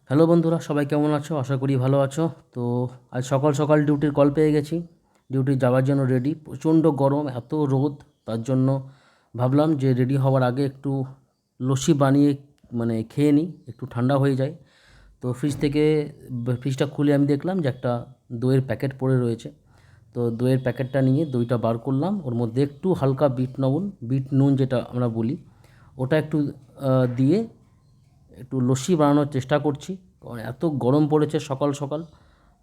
Hello বন্ধুরা, সবাই কেমন আছো? আশা করি ভালো আছো। তো আজ সকাল সকাল ডিউটির কল পেয়ে গেছি। ডিউটি যাওয়ার জন্য রেডি। প্রচণ্ড গরম, এত রোদ। তার জন্য ভাবলাম যে রেডি হওয়ার আগে একটু লস্যি বানিয়ে খেয়ে নিই, একটু ঠান্ডা হয়ে যায়। তো ফ্রিজটা খুলে আমি দেখলাম যে একটা দইয়ের প্যাকেট পড়ে রয়েছে। তো দইয়ের প্যাকেটটা নিয়ে দইটা বার করলাম, ওর মধ্যে একটু হালকা বিট নুন যেটা আমরা বলি, ওটা একটু দিয়ে একটু লস্যি বানানোর চেষ্টা করছি। কারণ এত গরম পড়েছে সকাল সকাল।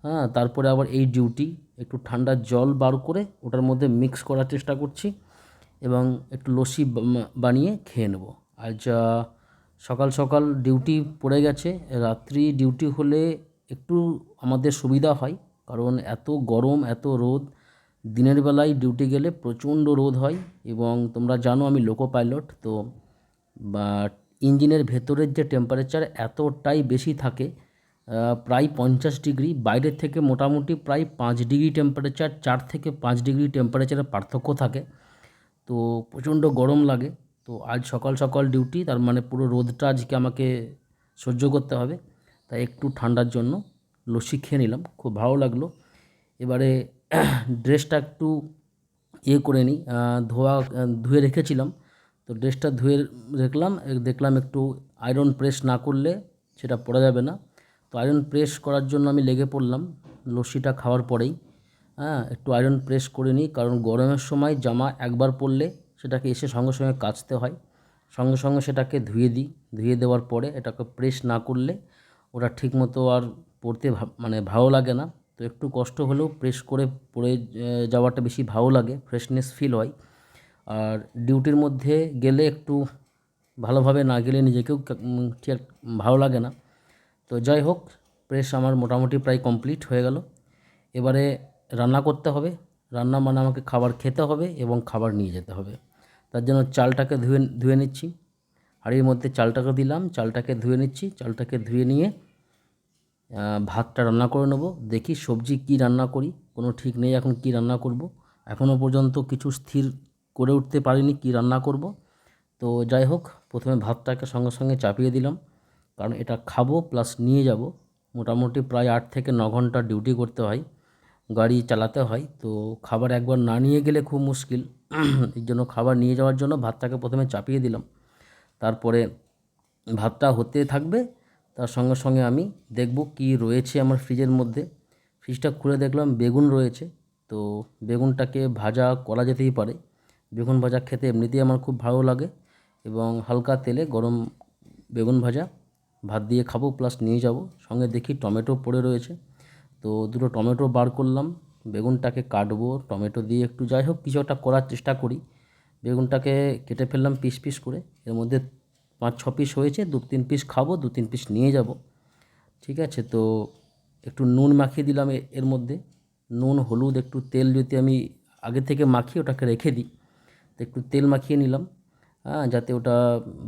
হ্যাঁ, তারপরে আবার এই ডিউটি, একটু ঠান্ডা জল বার করে ওটার মধ্যে মিক্স করার চেষ্টা করছি এবং একটু লস্যি বানিয়ে খেয়ে নেব। আজ সকাল সকাল ডিউটি পড়ে গেছে। রাত্রি ডিউটি হলে একটু আমাদের সুবিধা হয়, কারণ এত গরম, এত রোদ। দিনের বেলায় ডিউটি গেলে প্রচণ্ড রোদ হয়। এবং তোমরা জানো আমি লোকো পাইলট, তো বা ইঞ্জিনের ভেতরের যে টেম্পারেচার এতটাই বেশি থাকে, প্রায় 50 ডিগ্রি। বাইরের থেকে মোটামুটি প্রায় 5 ডিগ্রি টেম্পারেচার, 4 থেকে 5 ডিগ্রি টেম্পারেচারের পার্থক্য থাকে। তো প্রচণ্ড গরম লাগে। তো আজ সকাল সকাল ডিউটি, তার মানে পুরো রোদটা আজকে আমাকে সহ্য করতে হবে। তাই একটু ঠান্ডার জন্য লস্যি খেয়ে নিলাম, খুব ভালো লাগলো। এবারে ড্রেসটা একটু করে নিই, ধুয়ে রেখেছিলাম। তো ড্রেসটা ধুয়ে দেখলাম একটু আয়রন প্রেস না করলে সেটা পরা যাবে না। তো আয়রন প্রেস করার জন্য আমি লেগে পড়লাম লস্যিটা খাওয়ার পরেই। হ্যাঁ, একটু আয়রন প্রেস করে নিই, কারণ গরমের সময় জামা একবার পরলে সেটাকে এসে সঙ্গে সঙ্গে কাচতে হয়। সঙ্গে সঙ্গে সেটাকে ধুয়ে দিই। ধুয়ে দেওয়ার পরে এটাকে প্রেস না করলে ওটা ঠিকমতো আর পরতে ভালো লাগে না। তো একটু কষ্ট হলেও প্রেস করে পরে যাওয়াটা বেশি ভালো লাগে, ফ্রেশনেস ফিল হয়। আর ডিউটির মধ্যে গেলে একটু ভালোভাবে না গেলে নিজেকেও ঠিক ভালো লাগে না। তো যাই হোক, প্রেস আমার মোটামুটি প্রায় কমপ্লিট হয়ে গেল। এবারে রান্না করতে হবে। রান্না মানে আমাকে খাবার খেতে হবে এবং খাবার নিয়ে যেতে হবে। তার জন্য চালটাকে ধুয়ে ধুয়ে নিচ্ছি। হাঁড়ির মধ্যে চালটাকে দিলাম, চালটাকে ধুয়ে নিচ্ছি। চালটাকে ধুয়ে নিয়ে ভাতটা রান্না করে নেব। দেখি সবজি কী রান্না করি, কোনো ঠিক নেই এখন কী রান্না করব। এখনও পর্যন্ত কিছু স্থির করে উঠতে পারিনি কী রান্না করব। তো যাই হোক, প্রথমে ভাতটাকে সঙ্গে সঙ্গে চাপিয়ে দিলাম, কারণ এটা খাবো প্লাস নিয়ে যাব। মোটামুটি প্রায় 8 থেকে 9 ঘন্টা ডিউটি করতে হয়, গাড়ি চালাতে হয়। তো খাবার একবার না নিয়ে গেলে খুব মুশকিল। এই জন্য খাবার নিয়ে যাওয়ার জন্য ভাতটাকে প্রথমে চাপিয়ে দিলাম। তারপরে ভাতটা হতে থাকবে, তার সঙ্গে সঙ্গে আমি দেখব কি রয়েছে আমার ফ্রিজের মধ্যে। ফ্রিজটা খুলে দেখলাম বেগুন রয়েছে। তো বেগুনটাকে ভাজা করা যেতেই পারে। বেগুন ভাজা খেতে এমনিতেই আমার খুব ভালো লাগে, এবং হালকা তেলে গরম বেগুন ভাজা ভাত দিয়ে খাবো প্লাস নিয়ে যাব। সঙ্গে দেখি টমেটো পড়ে রয়েছে। তো দুটো টমেটো বার করলাম, বেগুনটাকে কাটবো টমেটো দিয়ে, একটু যাই হোক কিছু একটা করার চেষ্টা করি। বেগুনটাকে কেটে ফেললাম পিস পিস করে। এর মধ্যে 5-6 পিস হয়েছে, 2-3 পিস খাবো, 2-3 পিস নিয়ে যাব। ঠিক আছে, তো একটু নুন মাখিয়ে দিলাম এর মধ্যে। নুন, হলুদ, একটু তেল যদি আমি আগে থেকে মাখিয়ে ওটাকে রেখে দিই, তো একটু তেল মাখিয়ে নিলাম। হ্যাঁ, যাতে ওটা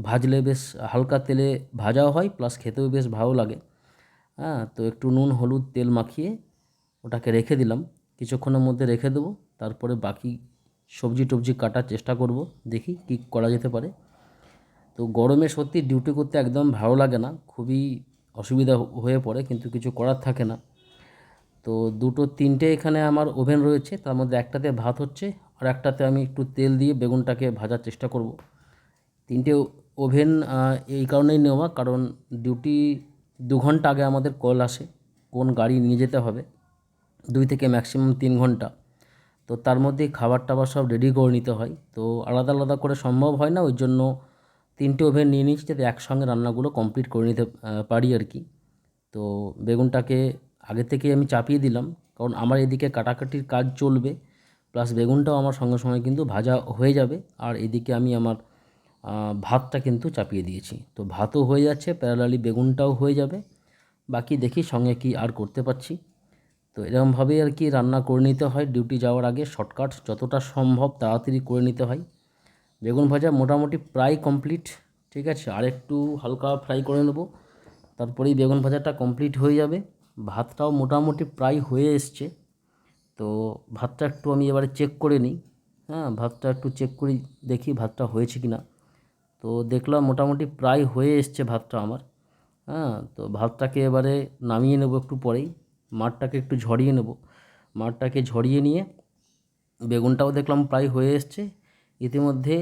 ভাজলে বেশ হালকা তেলে ভাজাও হয় প্লাস খেতেও বেশ ভালো লাগে। হ্যাঁ, তো একটু নুন, হলুদ, তেল মাখিয়ে ওটাকে রেখে দিলাম। কিছুক্ষণের মধ্যে রেখে দেবো। তারপরে বাকি সবজি টবজি কাটার চেষ্টা করব, দেখি কী করা যেতে পারে। তো গরমে সত্যি ডিউটি করতে একদম ভালো লাগে না, খুবই অসুবিধা হয়ে পড়ে, কিন্তু কিছু করার থাকে না। তো দুটো তিনটে এখানে আমার ওভেন রয়েছে, তার মধ্যে একটাতে ভাত হচ্ছে আর একটাতে আমি একটু তেল দিয়ে বেগুনটাকে ভাজার চেষ্টা করব। তিনটে ওভেন এই কারণেই নেওয়া, কারণ ডিউটি 2 ঘন্টা আগে আমাদের কল আসে কোন গাড়ি নিয়ে যেতে হবে, 2 থেকে ম্যাক্সিমাম 3 ঘন্টা। তো তার মধ্যেই খাবার টাবার সব রেডি করে নিতে হয়। তো আলাদা আলাদা করে সম্ভব হয় না, ওই জন্য তিনটে ওভেন নিয়ে নিচ্ছি যাতে একসঙ্গে রান্নাগুলো কমপ্লিট করে নিতে পারি আর কি। তো বেগুনটাকে আগে থেকেই আমি চাপিয়ে দিলাম, কারণ আমার এদিকে কাটাকাটির কাজ চলবে প্লাস বেগুনটাও আমার সঙ্গে সঙ্গে কিন্তু ভাজা হয়ে যাবে। আর এদিকে আমি আমার ভাতটা কিন্তু চাপিয়ে দিয়েছি, তো ভাতও হয়ে যাচ্ছে, প্যারালালি বেগুনটাও হয়ে যাবে। বাকি দেখি সঙ্গে কি আর করতে পারছি। তো এরকমভাবেই আর কি রান্না করে নিতে হয় ডিউটি যাওয়ার আগে, শর্টকাট যতটা সম্ভব তাড়াতাড়ি করে নিতে হয়। বেগুন ভাজা মোটামুটি প্রায় কমপ্লিট। ঠিক আছে, আর একটু হালকা ফ্রাই করে নেব, তারপরেই বেগুন ভাজাটা কমপ্লিট হয়ে যাবে। ভাতটাও মোটামুটি প্রায় হয়ে এসছে। তো ভাতটা একটু আমি এবারে চেক করে নিই। হ্যাঁ, ভাতটা একটু চেক করি, দেখি ভাতটা হয়েছে কি না। তো দেখলাম মোটামুটি প্রায় হয়ে এসছে ভাতটা আমার। হ্যাঁ, তো ভাতটাকে এবারে নামিয়ে নেব একটু পরেই। মাঠটাকে একটু ঝরিয়ে নেব। মাঠটাকে ঝরিয়ে নিয়ে বেগুনটাও দেখলাম প্রায় হয়ে এসছে। ইতিমধ্যে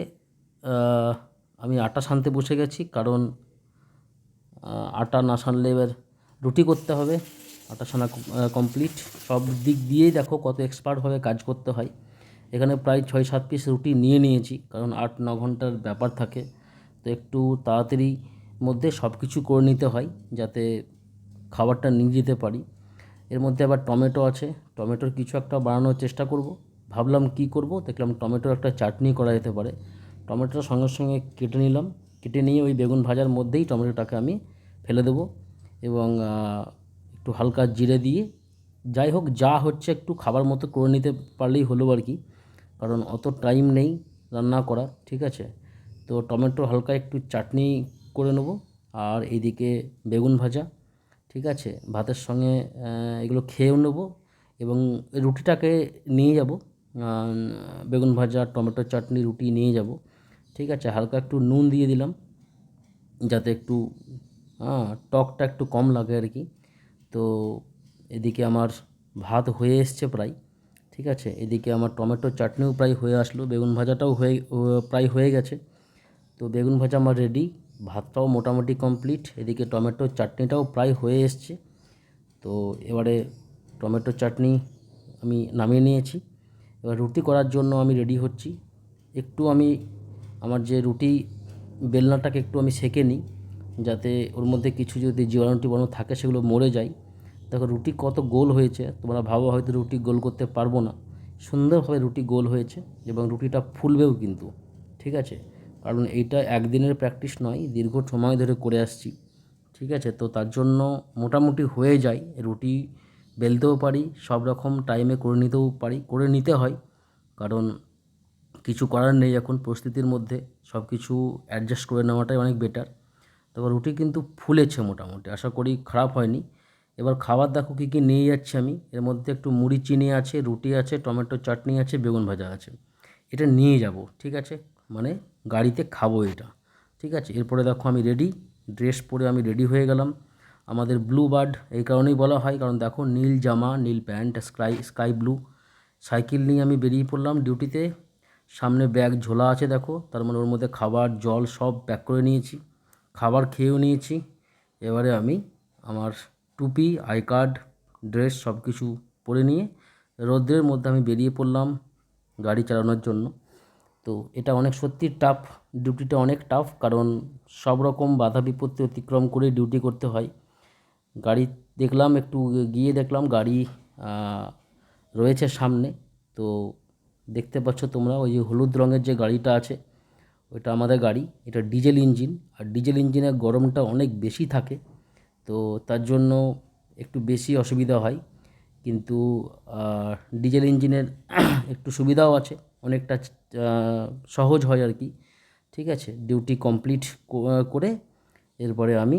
আমি আটা সানতে বসে গেছি, কারণ আটা না সানলে এবার রুটি করতে হবে। আটা সানা কমপ্লিট। সব দিক দিয়েই দেখো কত এক্সপার্টভাবে কাজ করতে হয়। এখানে প্রায় 6-7 পিস রুটি নিয়ে নিয়েছি, কারণ 8-9 ঘন্টার ব্যাপার থাকে। তো একটু তাড়াতাড়ি মধ্যে সব কিছু করে নিতে হয়, যাতে খাবারটা নিয়ে যেতে পারি। এর মধ্যে আবার টমেটো আছে, টমেটোর কিছু একটা বানানোর চেষ্টা করব। ভাবলাম কি করব, দেখলাম টমেটোর একটা চাটনি করা যেতে পারে। টমেটোটা সঙ্গে সঙ্গে কেটে নিলাম। কেটে নিয়ে ওই বেগুন ভাজার মধ্যেই টমেটোটাকে আমি ফেলে দেবো, এবং একটু হালকা জিরে দিয়ে, যাই হোক যা হচ্ছে একটু খাবার মতো করে নিতে পারলেই হলো আর কি, কারণ অত টাইম নেই রান্না করা, ঠিক আছে। তো টমেটো হালকা একটু চাটনি করে নেব, আর এইদিকে বেগুন ভাজা, ঠিক আছে। ভাতের সঙ্গে এগুলো খেয়েও নেব, এবং রুটিটাকে নিয়ে যাব। বেগুন ভাজা, টমেটো চাটনি, রুটি নিয়ে যাব, ঠিক আছে। হালকা একটু নুন দিয়ে দিলাম, যাতে একটু টকটা একটু কম লাগে আর কি। তো এদিকে আমার ভাত হয়ে এসছে প্রায়, ঠিক আছে। এদিকে আমার টমেটো চাটনিও প্রায় হয়ে আসলো, বেগুন ভাজাটাও প্রায় হয়ে গেছে। তো বেগুন ভাজা আমার রেডি, ভাতটাও মোটামুটি কমপ্লিট, এদিকে টমেটো চাটনিটাও প্রায় হয়ে এসছে। তো এবারে টমেটো চাটনি আমি নামিয়ে নিয়েছি। এবার রুটি করার জন্য আমি রেডি হচ্ছি। একটু আমি আমার যে রুটি বেলনাটাকে একটু আমি সেঁকে নিই, যাতে ওর মধ্যে কিছু যদি জীবাণু টিবাণু থাকে সেগুলো মরে যায়। দেখো রুটি কত গোল হয়েছে, তোমরা ভাবো হয়তো রুটি গোল করতে পারবো না। সুন্দরভাবে রুটি গোল হয়েছে, এবং রুটিটা ফুলবেও কিন্তু, ঠিক আছে। কারণ এইটা একদিনের প্র্যাকটিস নয়, দীর্ঘ সময় ধরে করে আসছি, ঠিক আছে। তো তার জন্য মোটামুটি হয়ে যায়। রুটি বেলতেও পারি, সব রকম টাইমে করে নিতেও পারি, করে নিতে হয়, কারণ কিছু করার নেই এখন পরিস্থিতির মধ্যে। সব কিছু অ্যাডজাস্ট করে নেওয়াটাই অনেক বেটার। তবে রুটি কিন্তু ফুলেছে মোটামুটি, আশা করি খারাপ হয়নি। এবার খাবার দেখো কী কী নিয়ে যাচ্ছি আমি। এর মধ্যে একটু মুড়ি চিনি আছে, রুটি আছে, টমেটো চাটনি আছে, বেগুন ভাজা আছে। এটা নিয়ে যাব, ঠিক আছে, মানে গাড়িতে খাবো এটা, ঠিক আছে। এরপরে দেখো আমি রেডি, ড্রেস পরে আমি রেডি হয়ে গেলাম। আমাদের ব্লু বার্ড এই কারণেই বলা হয়, কারণ দেখো নীল জামা, নীল প্যান্ট, স্কাই ব্লু। সাইকেল নিয়ে আমি বেরিয়ে পড়লাম ডিউটিতে। সামনে ব্যাগ ঝোলা আছে দেখো, তার মানে ওর মধ্যে খাবার জল সব প্যাক করে নিয়েছি, খাবার খেয়েও নিয়েছি। এবারে আমি আমার টুপি, আই কার্ড, ড্রেস সব কিছু পরে নিয়ে রৌদ্রের মধ্যে আমি বেরিয়ে পড়লাম গাড়ি চালানোর জন্য। তো এটা অনেক সত্যি টাফ, ডিউটিটা অনেক টাফ, কারণ সব রকম বাধা বিপত্তি অতিক্রম করে ডিউটি করতে হয়। গাড়ি দেখলাম, একটু গিয়ে দেখলাম গাড়ি রয়েছে সামনে। তো দেখতে পাচ্ছ তোমরা ওই যে হলুদ রঙের যে গাড়িটা আছে, ওইটা আমাদের গাড়ি। এটা ডিজেল ইঞ্জিন, আর ডিজেল ইঞ্জিনের গরমটা অনেক বেশি থাকে, তো তার জন্য একটু বেশি অসুবিধা হয়। কিন্তু ডিজেল ইঞ্জিনের একটু সুবিধাও আছে, অনেকটা সহজ হয় আর কি, ঠিক আছে। ডিউটি কমপ্লিট করে এরপরে আমি